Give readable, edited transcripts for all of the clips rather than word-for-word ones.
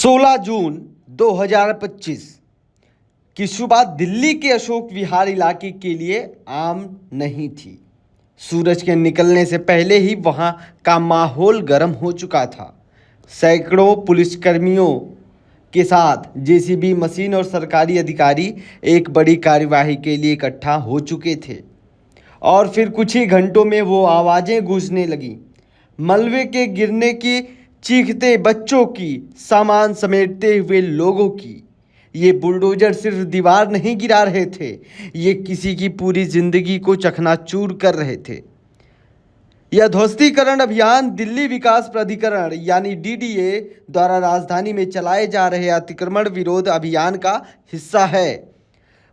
16 जून 2025 की सुबह दिल्ली के अशोक विहार इलाके के लिए आम नहीं थी। सूरज के निकलने से पहले ही वहां का माहौल गर्म हो चुका था। सैकड़ों पुलिसकर्मियों के साथ जेसीबी मशीन और सरकारी अधिकारी एक बड़ी कार्यवाही के लिए इकट्ठा हो चुके थे और फिर कुछ ही घंटों में वो आवाज़ें गूंजने लगीं। मलबे के गिरने की, चीखते बच्चों की, सामान समेटते हुए लोगों की। ये बुलडोजर सिर्फ दीवार नहीं गिरा रहे थे, ये किसी की पूरी जिंदगी को चकनाचूर कर रहे थे। यह ध्वस्तीकरण अभियान दिल्ली विकास प्राधिकरण यानी डीडीए द्वारा राजधानी में चलाए जा रहे अतिक्रमण विरोध अभियान का हिस्सा है।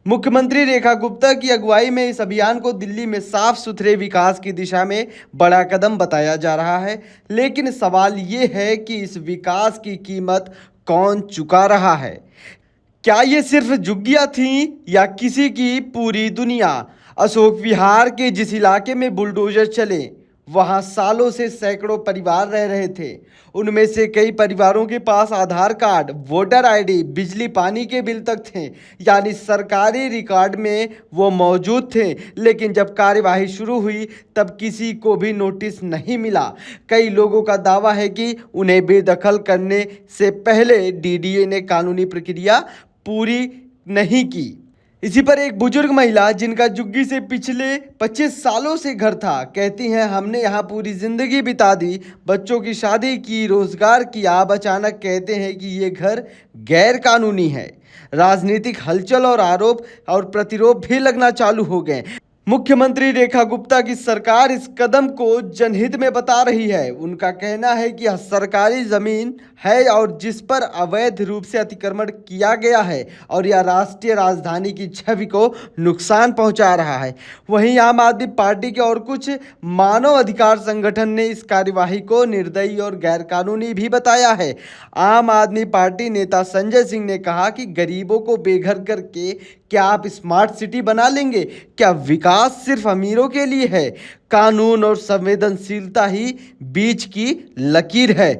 मुख्यमंत्री रेखा गुप्ता की अगुवाई में इस अभियान को दिल्ली में साफ सुथरे विकास की दिशा में बड़ा कदम बताया जा रहा है। लेकिन सवाल ये है कि इस विकास की कीमत कौन चुका रहा है? क्या ये सिर्फ झुग्गियां थीं या किसी की पूरी दुनिया? अशोक विहार के जिस इलाके में बुलडोजर चले वहां सालों से सैकड़ों परिवार रह रहे थे। उनमें से कई परिवारों के पास आधार कार्ड, वोटर आईडी, बिजली पानी के बिल तक थे, यानी सरकारी रिकॉर्ड में वो मौजूद थे। लेकिन जब कार्यवाही शुरू हुई तब किसी को भी नोटिस नहीं मिला। कई लोगों का दावा है कि उन्हें बेदखल करने से पहले डीडीए ने कानूनी प्रक्रिया पूरी नहीं की। इसी पर एक बुजुर्ग महिला जिनका झुग्गी से पिछले 25 सालों से घर था, कहती हैं, हमने यहाँ पूरी जिंदगी बिता दी, बच्चों की शादी की, रोजगार किया। अब अचानक कहते हैं कि ये घर गैर कानूनी है। राजनीतिक हलचल और आरोप और प्रतिरोध भी लगना चालू हो गए। मुख्यमंत्री रेखा गुप्ता की सरकार इस कदम को जनहित में बता रही है। उनका कहना है कि यह सरकारी जमीन है और जिस पर अवैध रूप से अतिक्रमण किया गया है और यह राष्ट्रीय राजधानी की छवि को नुकसान पहुंचा रहा है। वहीं आम आदमी पार्टी के और कुछ मानव अधिकार संगठन ने इस कार्यवाही को निर्दयी और गैरकानूनी भी बताया है। आम आदमी पार्टी नेता संजय सिंह ने कहा कि गरीबों को बेघर करके क्या आप स्मार्ट सिटी बना लेंगे? क्या विकास सिर्फ अमीरों के लिए है? कानून और संवेदनशीलता ही बीच की लकीर है।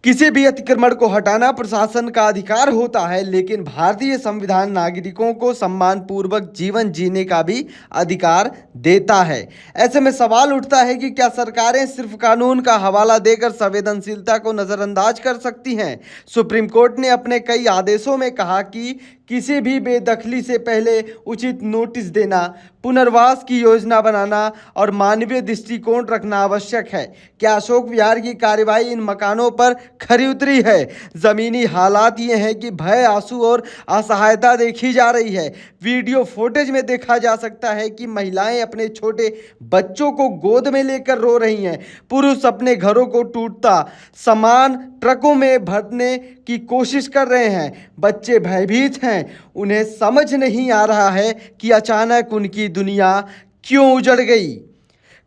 किसी भी अतिक्रमण को हटाना प्रशासन का अधिकार होता है, लेकिन भारतीय संविधान नागरिकों को सम्मानपूर्वक जीवन जीने का भी अधिकार देता है। ऐसे में सवाल उठता है कि क्या सरकारें सिर्फ कानून का हवाला देकर संवेदनशीलता को नज़रअंदाज कर सकती हैं? सुप्रीम कोर्ट ने अपने कई आदेशों में कहा कि किसी भी बेदखली से पहले उचित नोटिस देना, पुनर्वास की योजना बनाना और मानवीय दृष्टिकोण रखना आवश्यक है। क्या अशोक विहार की कार्रवाई इन मकानों पर खरी उतरी है? जमीनी हालात ये हैं कि भय, आंसू और असहायता देखी जा रही है। वीडियो फुटेज में देखा जा सकता है कि महिलाएं अपने छोटे बच्चों को गोद में लेकर रो रही हैं। पुरुष अपने घरों को टूटता सामान ट्रकों में भरने की कोशिश कर रहे हैं। बच्चे भयभीत हैं। उन्हें समझ नहीं आ रहा है कि अचानक उनकी दुनिया क्यों उजड़ गई।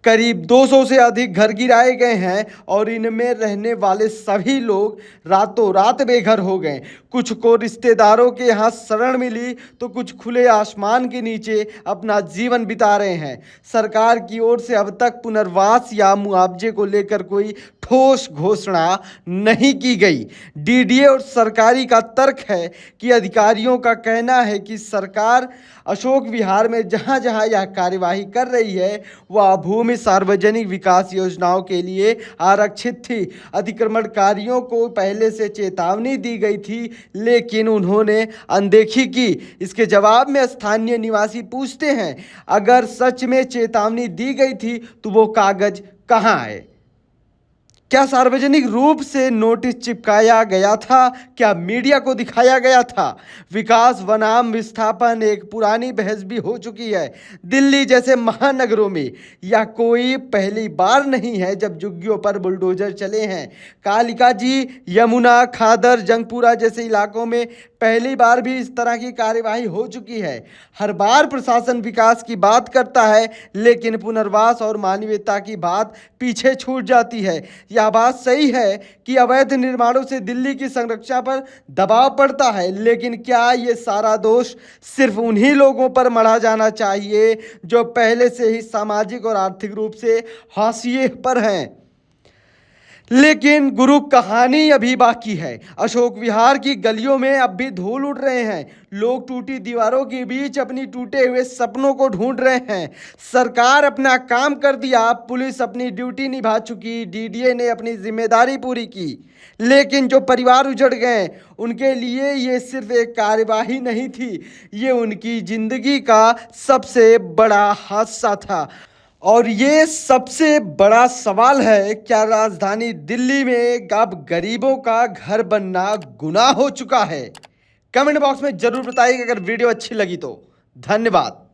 करीब 200 से अधिक घर गिराए गए हैं और इनमें रहने वाले सभी लोग रातों रात बेघर हो गए। कुछ को रिश्तेदारों के यहाँ शरण मिली तो कुछ खुले आसमान के नीचे अपना जीवन बिता रहे हैं। सरकार की ओर से अब तक पुनर्वास या मुआवजे को लेकर कोई ठोस घोषणा नहीं की गई। डीडीए और सरकारी का तर्क है कि अधिकारियों का कहना है कि सरकार अशोक विहार में जहां जहां यह कार्यवाही कर रही है वह भूमि सार्वजनिक विकास योजनाओं के लिए आरक्षित थी। अतिक्रमणकारियों को पहले से चेतावनी दी गई थी, लेकिन उन्होंने अनदेखी की। इसके जवाब में स्थानीय निवासी पूछते हैं, अगर सच में चेतावनी दी गई थी तो वो कागज कहाँ है? क्या सार्वजनिक रूप से नोटिस चिपकाया गया था? क्या मीडिया को दिखाया गया था? विकास बनाम विस्थापन एक पुरानी बहस भी हो चुकी है। दिल्ली जैसे महानगरों में यह कोई पहली बार नहीं है जब झुग्गियों पर बुलडोजर चले हैं। कालिका जी, यमुना, खादर, जंगपुरा जैसे इलाकों में पहली बार भी इस तरह की कार्यवाही हो चुकी है। हर बार प्रशासन विकास की बात करता है, लेकिन पुनर्वास और मानवीयता की बात पीछे छूट जाती है। यह बात सही है कि अवैध निर्माणों से दिल्ली की संरक्षा पर दबाव पड़ता है, लेकिन क्या ये सारा दोष सिर्फ उन्हीं लोगों पर मढ़ा जाना चाहिए जो पहले से ही सामाजिक और आर्थिक रूप से हाशिए पर हैं? लेकिन गुरु कहानी अभी बाकी है। अशोक विहार की गलियों में अब भी धूल उड़ रहे हैं। लोग टूटी दीवारों के बीच अपनी टूटे हुए सपनों को ढूंढ रहे हैं। सरकार अपना काम कर दिया, पुलिस अपनी ड्यूटी निभा चुकी, डीडीए ने अपनी जिम्मेदारी पूरी की। लेकिन जो परिवार उजड़ गए, उनके लिए ये सिर्फ एक कार्यवाही नहीं थी, ये उनकी जिंदगी का सबसे बड़ा हादसा था। और ये सबसे बड़ा सवाल है, क्या राजधानी दिल्ली में अब गरीबों का घर बनना गुनाह हो चुका है? कमेंट बॉक्स में जरूर बताइएगा अगर वीडियो अच्छी लगी तो। धन्यवाद।